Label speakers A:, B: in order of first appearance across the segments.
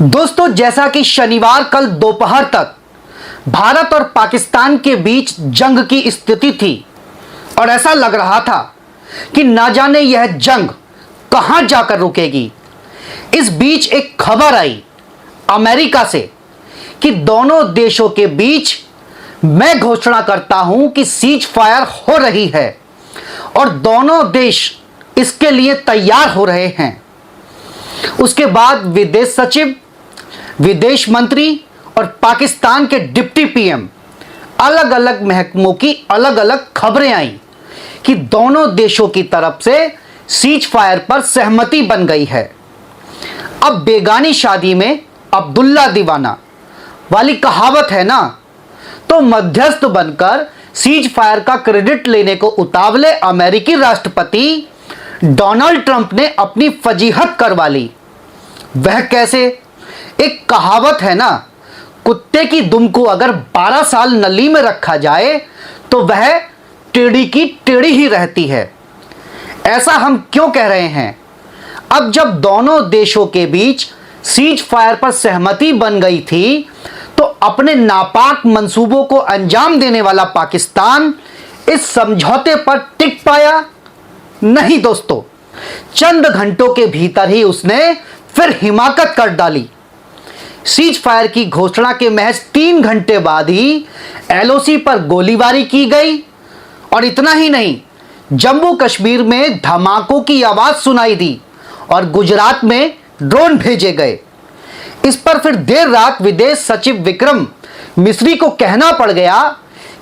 A: दोस्तों, जैसा कि शनिवार कल दोपहर तक भारत और पाकिस्तान के बीच जंग की स्थिति थी और ऐसा लग रहा था कि ना जाने यह जंग कहां जाकर रुकेगी। इस बीच एक खबर आई अमेरिका से कि दोनों देशों के बीच मैं घोषणा करता हूं कि सीज फायर हो रही है और दोनों देश इसके लिए तैयार हो रहे हैं। उसके बाद विदेश सचिव, विदेश मंत्री और पाकिस्तान के डिप्टी पीएम अलग अलग महकमों की अलग अलग खबरें आई कि दोनों देशों की तरफ से सीज फायर पर सहमति बन गई है। अब बेगानी शादी में अब्दुल्ला दीवाना वाली कहावत है ना, तो मध्यस्थ बनकर सीज फायर का क्रेडिट लेने को उतावले अमेरिकी राष्ट्रपति डोनाल्ड ट्रंप ने अपनी फजीहत करवा ली। वह कैसे? एक कहावत है ना, कुत्ते की दुम को अगर 12 साल नली में रखा जाए तो वह टेढ़ी की टेढ़ी ही रहती है। ऐसा हम क्यों कह रहे हैं? अब जब दोनों देशों के बीच सीज फायर पर सहमति बन गई थी तो अपने नापाक मंसूबों को अंजाम देने वाला पाकिस्तान इस समझौते पर टिक पाया? नहीं दोस्तों, चंद घंटों के भीतर ही उसने फिर हिमाकत कर डाली। सीज फायर की घोषणा के महज 3 घंटे बाद ही एलओसी पर गोलीबारी की गई और इतना ही नहीं, जम्मू कश्मीर में धमाकों की आवाज सुनाई दी और गुजरात में ड्रोन भेजे गए। इस पर फिर देर रात विदेश सचिव विक्रम मिस्री को कहना पड़ गया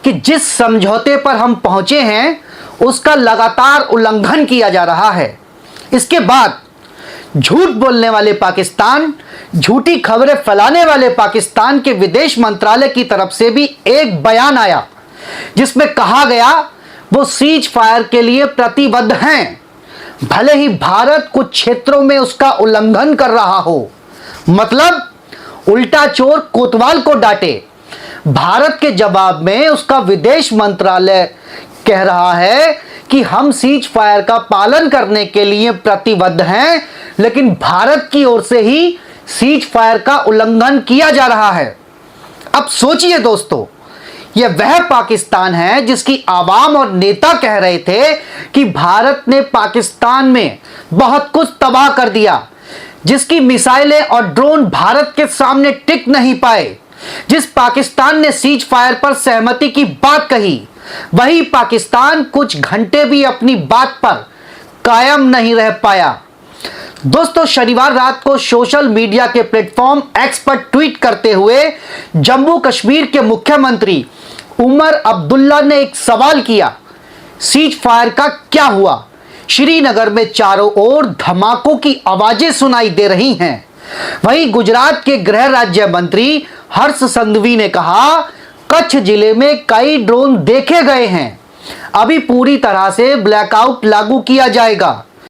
A: कि जिस समझौते पर हम पहुंचे हैं उसका लगातार उल्लंघन किया जा रहा है। इसके बाद झूठ बोलने वाले पाकिस्तान, झूठी खबरें फैलाने वाले पाकिस्तान के विदेश मंत्रालय की तरफ से भी एक बयान आया जिसमें कहा गया वो सीज फायर के लिए प्रतिबद्ध हैं, भले ही भारत कुछ क्षेत्रों में उसका उल्लंघन कर रहा हो। मतलब उल्टा चोर कोतवाल को डांटे। भारत के जवाब में उसका विदेश मंत्रालय कह रहा है कि हम सीज फायर का पालन करने के लिए प्रतिबद्ध हैं, लेकिन भारत की ओर से ही सीज फायर का उल्लंघन किया जा रहा है। अब सोचिए दोस्तों, यह वह पाकिस्तान है जिसकी आवाम और नेता कह रहे थे कि भारत ने पाकिस्तान में बहुत कुछ तबाह कर दिया, जिसकी मिसाइलें और ड्रोन भारत के सामने टिक नहीं पाए। जिस पाकिस्तान ने सीज फायर पर सहमति की बात कही, वही पाकिस्तान कुछ घंटे भी अपनी बात पर कायम नहीं रह पाया। दोस्तों, शनिवार रात को सोशल मीडिया के प्लेटफॉर्म एक्स पर ट्वीट करते हुए जम्मू कश्मीर के मुख्यमंत्री उमर अब्दुल्ला ने एक सवाल किया, सीज फायर का क्या हुआ? श्रीनगर में चारों ओर धमाकों की आवाजें सुनाई दे रही हैं। वहीं गुजरात के गृह राज्य मंत्री हर्ष संघवी ने कहा, कच्छ जिले में कई ड्रोन देखे गए हैं, अभी पूरी तरह से ब्लैकआउट लागू किया जाएगा।